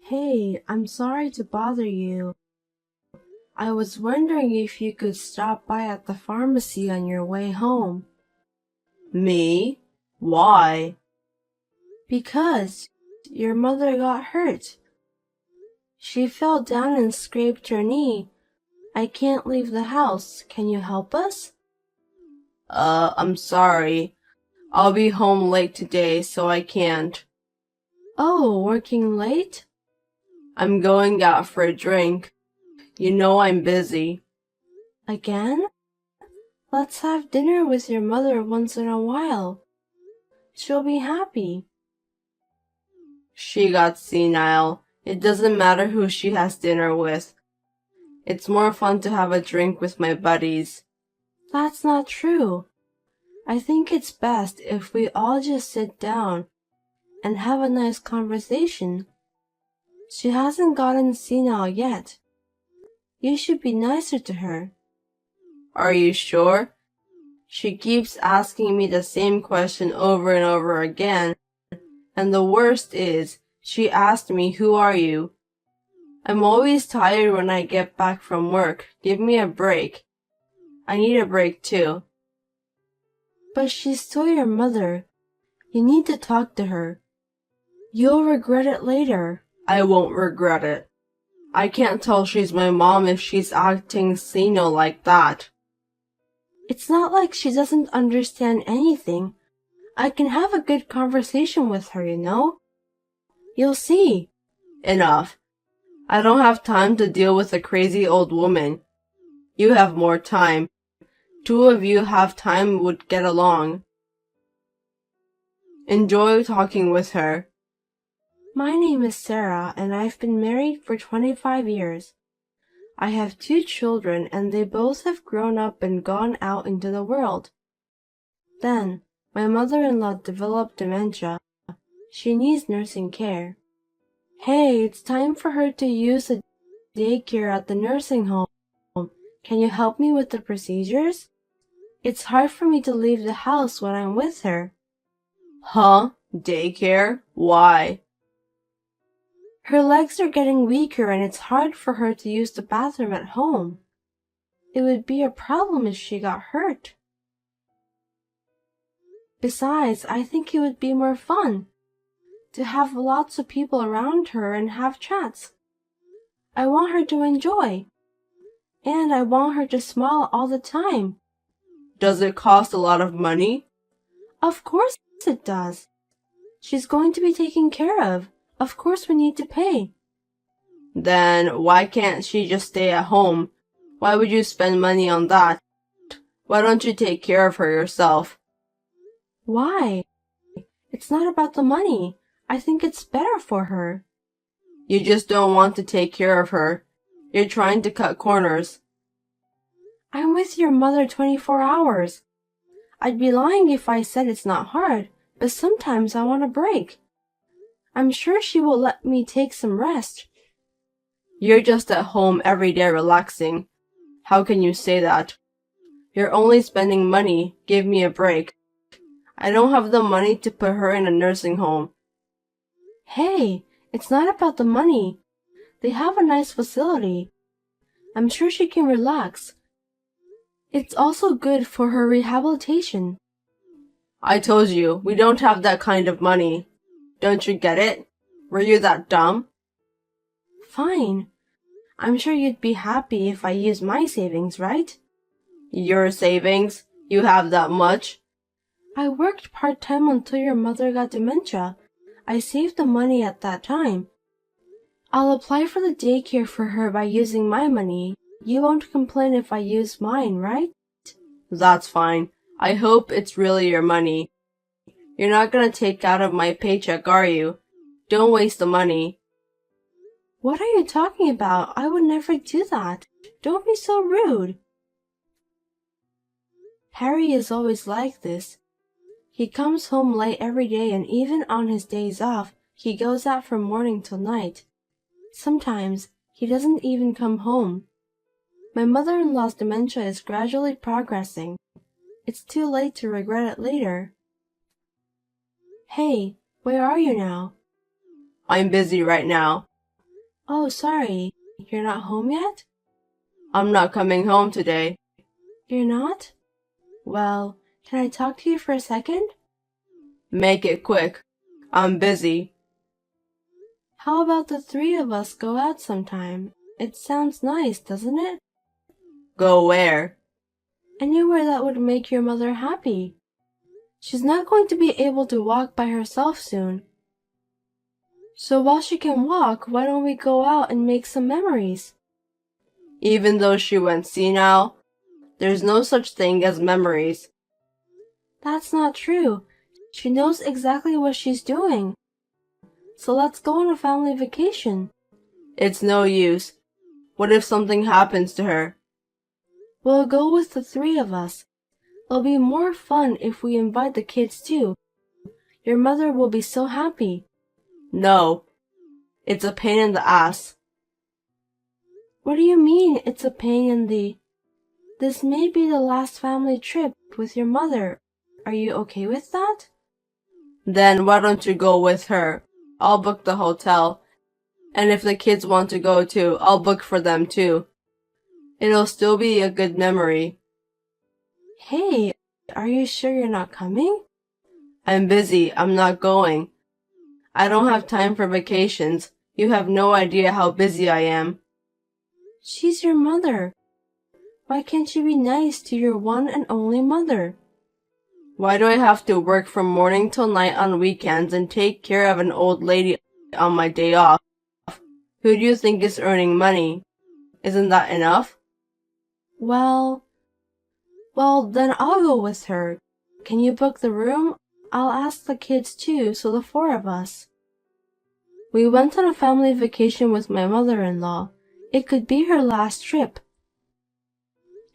Hey, I'm sorry to bother you. I was wondering if you could stop by at the pharmacy on your way home. Me? Why? Because your mother got hurt. She fell down and scraped her knee. I can't leave the house. Can you help us? I'm sorry. I'll be home late today, so I can't. Oh, working late? I'm going out for a drink. You know I'm busy. Again? Let's have dinner with your mother once in a while. She'll be happy. She got senile. It doesn't matter who she has dinner with. It's more fun to have a drink with my buddies. That's not true. I think it's best if we all just sit down and have a nice conversation. She hasn't gotten senile yet. You should be nicer to her. Are you sure? She keeps asking me the same question over and over again, and the worst is, she asked me, "Who are you?" I'm always tired when I get back from work. Give me a break. I need a break too. But she's still your mother. You need to talk to her. You'll regret it later. I won't regret it. I can't tell she's my mom if she's acting senile like that. It's not like she doesn't understand anything. I can have a good conversation with her, you know? You'll see. Enough. I don't have time to deal with a crazy old woman. You have more time. Two of you have time would get along. Enjoy talking with her. My name is Sarah, and I've been married for 25 years. I have 2 children, and they both have grown up and gone out into the world. Then, my mother-in-law developed dementia. She needs nursing care. Hey, it's time for her to use the daycare at the nursing home. Can you help me with the procedures? It's hard for me to leave the house when I'm with her. Huh? Daycare? Why? Her legs are getting weaker and it's hard for her to use the bathroom at home. It would be a problem if she got hurt. Besides, I think it would be more fun to have lots of people around her and have chats. I want her to enjoy. And I want her to smile all the time. Does it cost a lot of money? Of course it does. She's going to be taken care of. Of course we need to pay. Then why can't she just stay at home? Why would you spend money on that? Why don't you take care of her yourself? Why? It's not about the money. I think it's better for her. You just don't want to take care of her. You're trying to cut corners. I'm with your mother 24 hours. I'd be lying if I said it's not hard, but sometimes I want a break. I'm sure she will let me take some rest. You're just at home every day relaxing. How can you say that? You're only spending money. Give me a break. I don't have the money to put her in a nursing home. Hey, it's not about the money. They have a nice facility. I'm sure she can relax. It's also good for her rehabilitation. I told you, we don't have that kind of money. Don't you get it? Were you that dumb? Fine. I'm sure you'd be happy if I used my savings, right? Your savings? You have that much? I worked part-time until your mother got dementia. I saved the money at that time. I'll apply for the daycare for her by using my money. You won't complain if I use mine, right? That's fine. I hope it's really your money. You're not gonna take out of my paycheck, are you? Don't waste the money. What are you talking about? I would never do that. Don't be so rude. Harry is always like this. He comes home late every day, and even on his days off, he goes out from morning till night. Sometimes he doesn't even come home. My mother-in-law's dementia is gradually progressing. It's too late to regret it later. Hey, where are you now? I'm busy right now. Oh, sorry. You're not home yet? I'm not coming home today. You're not? Well, can I talk to you for a second? Make it quick. I'm busy. How about the three of us go out sometime? It sounds nice, doesn't it? Go where? Anywhere that would make your mother happy. She's not going to be able to walk by herself soon. So while she can walk, why don't we go out and make some memories? Even though she went senile, there's no such thing as memories. That's not true. She knows exactly what she's doing. So let's go on a family vacation. It's no use. What if something happens to her? We'll go with the three of us. It'll be more fun if we invite the kids too. Your mother will be so happy. No. It's a pain in the ass. What do you mean it's a pain in the... This may be the last family trip with your mother. Are you okay with that? Then why don't you go with her? I'll book the hotel. And if the kids want to go too, I'll book for them too. It'll still be a good memory. Hey, are you sure you're not coming? I'm busy. I'm not going. I don't have time for vacations. You have no idea how busy I am. She's your mother. Why can't you be nice to your one and only mother? Why do I have to work from morning till night on weekends and take care of an old lady on my day off? Who do you think is earning money? Isn't that enough? Well, then I'll go with her. Can you book the room? I'll ask the kids too, so the four of us. We went on a family vacation with my mother-in-law. It could be her last trip.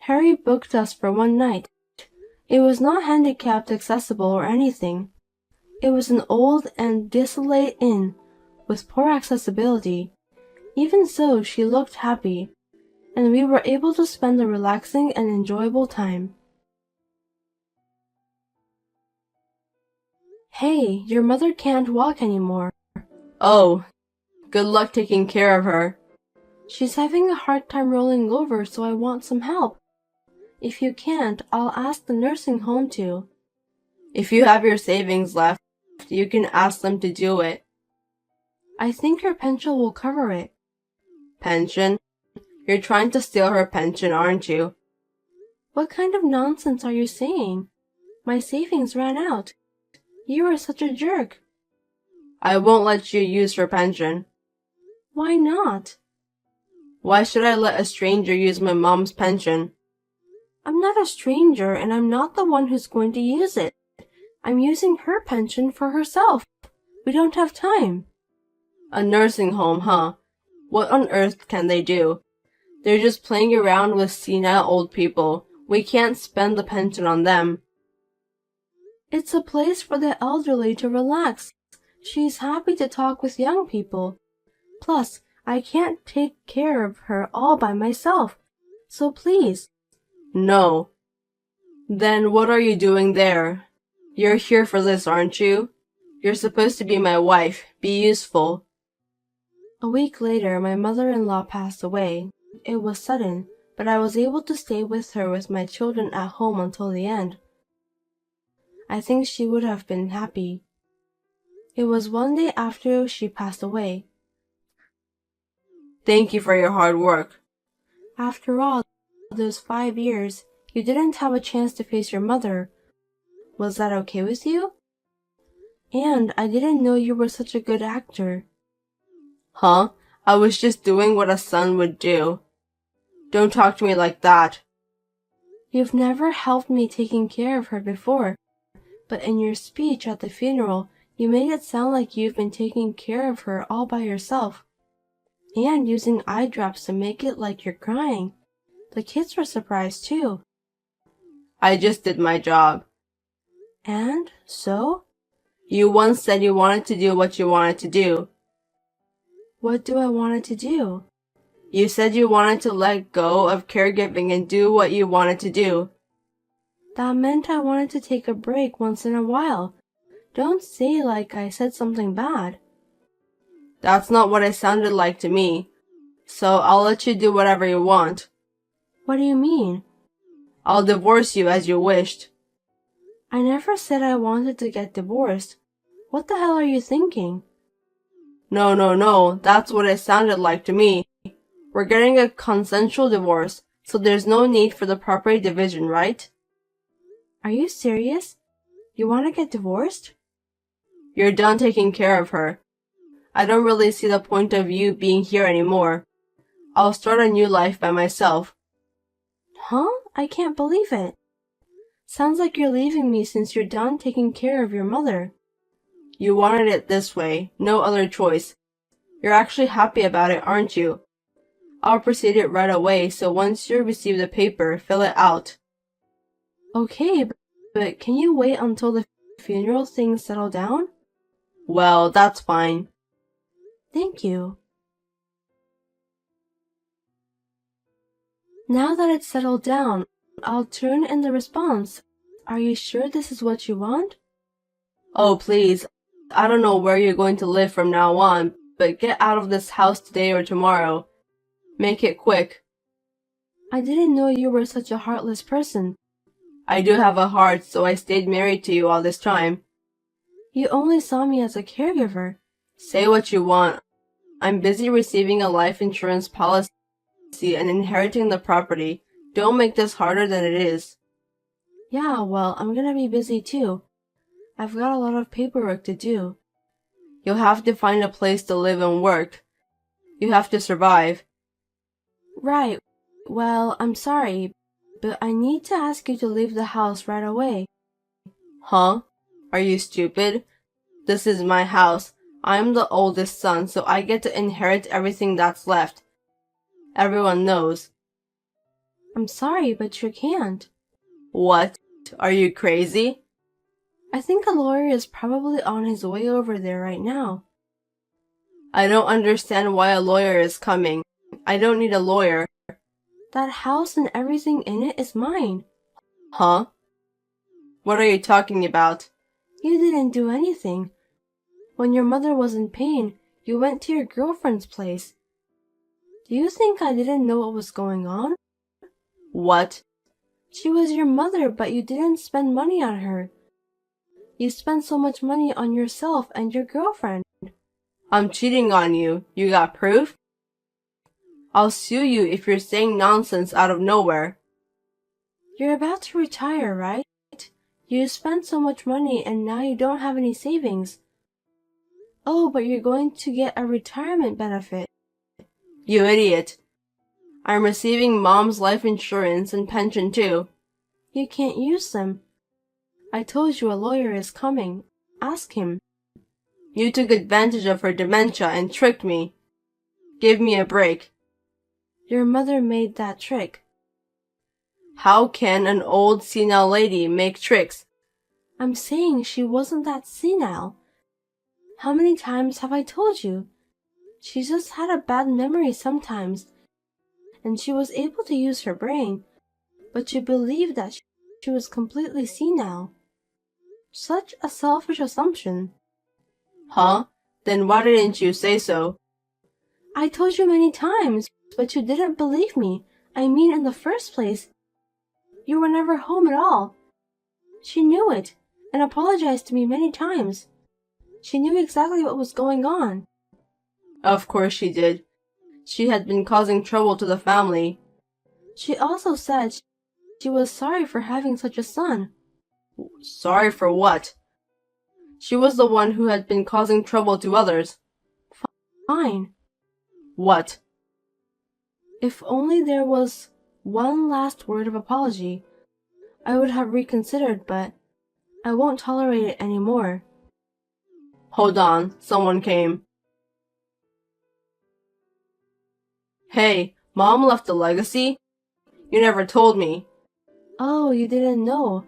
Harry booked us for one night. It was not handicapped accessible or anything. It was an old and desolate inn with poor accessibility. Even so, she looked happy, and we were able to spend a relaxing and enjoyable time. Hey, your mother can't walk anymore. Oh, good luck taking care of her. She's having a hard time rolling over, so I want some help. If you can't, I'll ask the nursing home to. If you have your savings left, you can ask them to do it. I think her pension will cover it. Pension? You're trying to steal her pension, aren't you? What kind of nonsense are you saying? My savings ran out. You are such a jerk. I won't let you use her pension. Why not? Why should I let a stranger use my mom's pension? I'm not a stranger, and I'm not the one who's going to use it. I'm using her pension for herself. We don't have time. A nursing home, huh? What on earth can they do? They're just playing around with senile old people. We can't spend the pension on them. It's a place for the elderly to relax. She's happy to talk with young people. Plus, I can't take care of her all by myself. So please. No. Then what are you doing there? You're here for this, aren't you? You're supposed to be my wife. Be useful. A week later, my mother-in-law passed away. It was sudden, but I was able to stay with her with my children at home until the end. I think she would have been happy. It was one day after she passed away. Thank you for your hard work. After all, those 5 years, you didn't have a chance to face your mother. Was that okay with you? And I didn't know you were such a good actor. Huh? I was just doing what a son would do. Don't talk to me like that. You've never helped me taking care of her before, but in your speech at the funeral, you made it sound like you've been taking care of her all by yourself, and using eye drops to make it like you're crying. The kids were surprised too. I just did my job. And so? You once said you wanted to do what you wanted to do. What do I wanted to do? You said you wanted to let go of caregiving and do what you wanted to do. That meant I wanted to take a break once in a while. Don't say like I said something bad. That's not what it sounded like to me. So I'll let you do whatever you want. What do you mean? I'll divorce you as you wished. I never said I wanted to get divorced. What the hell are you thinking? No, that's what it sounded like to me. We're getting a consensual divorce, so there's no need for the property division, right? Are you serious? You want to get divorced? You're done taking care of her. I don't really see the point of you being here anymore. I'll start a new life by myself. Huh? I can't believe it. Sounds like you're leaving me since you're done taking care of your mother. You wanted it this way, no other choice. You're actually happy about it, aren't you? I'll proceed it right away, so once you receive the paper, fill it out. Okay, but can you wait until the funeral things settle down? Well, that's fine. Thank you. Now that it's settled down, I'll turn in the response. Are you sure this is what you want? Oh, please. I don't know where you're going to live from now on, but get out of this house today or tomorrow. Make it quick. I didn't know you were such a heartless person. I do have a heart, so I stayed married to you all this time. You only saw me as a caregiver. Say what you want. I'm busy receiving a life insurance policy and inheriting the property. Don't make this harder than it is. Yeah, well, I'm gonna be busy too. I've got a lot of paperwork to do. You'll have to find a place to live and work. You have to survive. Right. Well, I'm sorry, but I need to ask you to leave the house right away. Huh? Are you stupid? This is my house. I'm the oldest son, so I get to inherit everything that's left. Everyone knows. I'm sorry, but you can't. What? Are you crazy? I think a lawyer is probably on his way over there right now. I don't understand why a lawyer is coming. I don't need a lawyer. That house and everything in it is mine. Huh? What are you talking about? You didn't do anything. When your mother was in pain, you went to your girlfriend's place. Do you think I didn't know what was going on? What? She was your mother, but you didn't spend money on her. You spent so much money on yourself and your girlfriend. I'm cheating on you. You got proof? I'll sue you if you're saying nonsense out of nowhere. You're about to retire, right? You spent so much money and now you don't have any savings. Oh, but you're going to get a retirement benefit. You idiot. I'm receiving Mom's life insurance and pension too. You can't use them. I told you a lawyer is coming. Ask him. You took advantage of her dementia and tricked me. Give me a break. Your mother made that trick. How can an old senile lady make tricks? I'm saying she wasn't that senile. How many times have I told you? She just had a bad memory sometimes, and she was able to use her brain, but you believed that she was completely senile. Such a selfish assumption. Huh? Then why didn't you say so? I told you many times, but you didn't believe me. I mean, in the first place, you were never home at all. She knew it, and apologized to me many times. She knew exactly what was going on. Of course she did. She had been causing trouble to the family. She also said she was sorry for having such a son. Sorry for what? She was the one who had been causing trouble to others. Fine. What? If only there was one last word of apology, I would have reconsidered, but I won't tolerate it anymore. Hold on, someone came. Hey, Mom left a legacy? You never told me. Oh, you didn't know.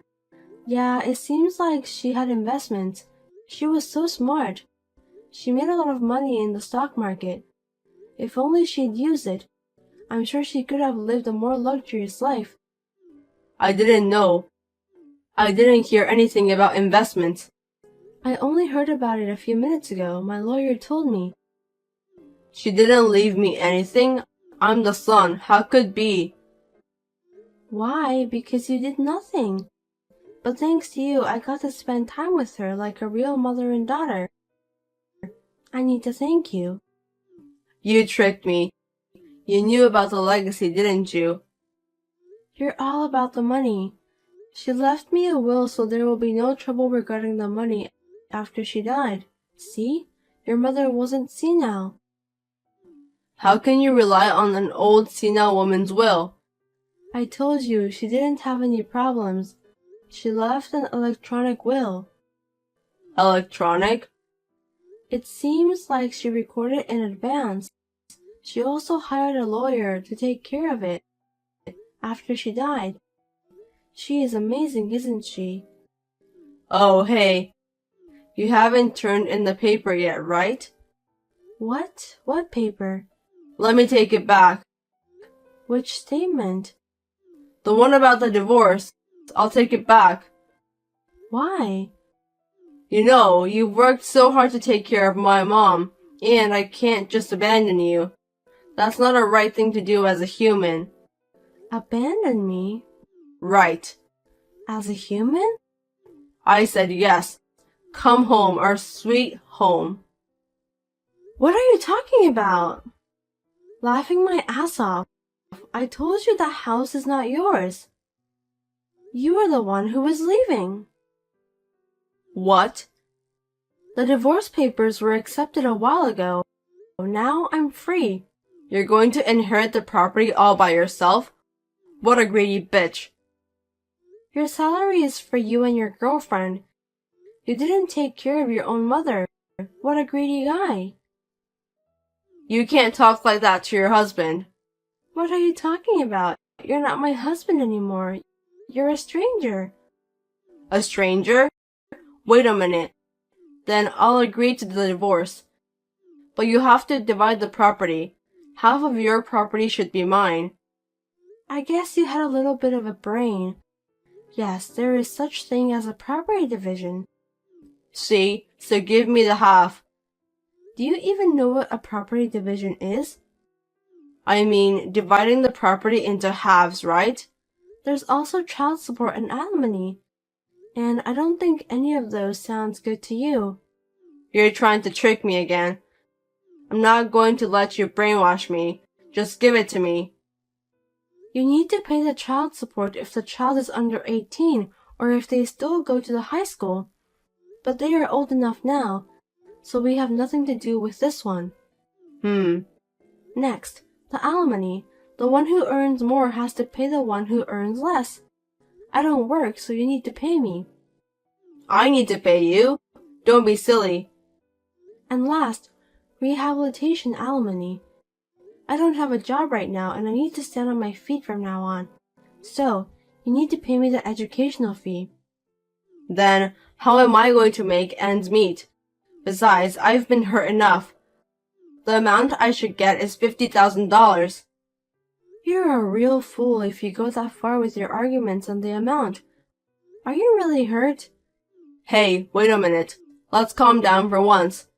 Yeah, it seems like she had investments. She was so smart. She made a lot of money in the stock market. If only she'd used it, I'm sure she could have lived a more luxurious life. I didn't know. I didn't hear anything about investments. I only heard about it a few minutes ago. My lawyer told me. She didn't leave me anything. I'm the son. How could be? Why? Because you did nothing. But thanks to you, I got to spend time with her like a real mother and daughter. I need to thank you. You tricked me. You knew about the legacy, didn't you? You're all about the money. She left me a will so there will be no trouble regarding the money after she died. See? Your mother wasn't senile. How can you rely on an old senile woman's will? I told you she didn't have any problems. She left an electronic will. Electronic? It seems like she recorded in advance. She also hired a lawyer to take care of it after she died. She is amazing, isn't she? Oh, hey. You haven't turned in the paper yet, right? What? What paper? Let me take it back. Which statement? The one about the divorce. I'll take it back. Why? You know, you've worked so hard to take care of my mom, and I can't just abandon you. That's not a right thing to do as a human. Abandon me? Right. As a human? I said yes. Come home, our sweet home. What are you talking about? Laughing my ass off. I told you that house is not yours. You are the one who was leaving. What? The divorce papers were accepted a while ago. Now I'm free. You're going to inherit the property all by yourself? What a greedy bitch. Your salary is for you and your girlfriend. You didn't take care of your own mother. What a greedy guy. You can't talk like that to your husband. What are you talking about? You're not my husband anymore. You're a stranger. A stranger? Wait a minute. Then I'll agree to the divorce. But you have to divide the property. Half of your property should be mine. I guess you had a little bit of a brain. Yes, there is such thing as a property division. See? So give me the half. Do you even know what a property division is? I mean, dividing the property into halves, right? There's also child support and alimony. And I don't think any of those sounds good to you. You're trying to trick me again. I'm not going to let you brainwash me. Just give it to me. You need to pay the child support if the child is under 18 or if they still go to the high school. But they are old enough now, so we have nothing to do with this one. Next, the alimony. The one who earns more has to pay the one who earns less. I don't work, so you need to pay me. I need to pay you. Don't be silly. And last, rehabilitation alimony. I don't have a job right now and I need to stand on my feet from now on. So, you need to pay me the educational fee. Then, how am I going to make ends meet? Besides, I've been hurt enough. The amount I should get is $50,000. You're a real fool if you go that far with your arguments on the amount. Are you really hurt? Hey, wait a minute. Let's calm down for once.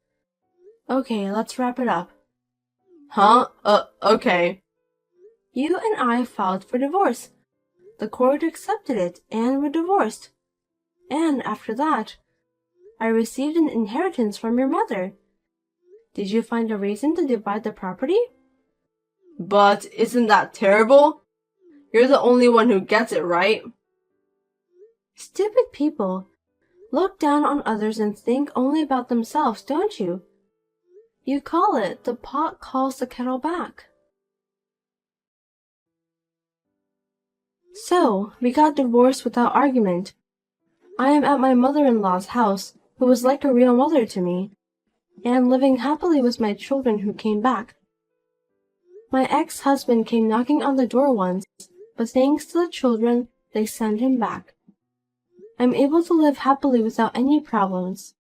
Okay, let's wrap it up. Huh? Okay. You and I filed for divorce. The court accepted it, and we're divorced. And after that, I received an inheritance from your mother. Did you find a reason to divide the property? But isn't that terrible? You're the only one who gets it, right? Stupid people. Look down on others and think only about themselves, don't you? You call it the pot calls the kettle back. So, we got divorced without argument. I am at my mother-in-law's house, who was like a real mother to me, and living happily with my children who came back. My ex-husband came knocking on the door once, but thanks to the children, they sent him back. I'm able to live happily without any problems.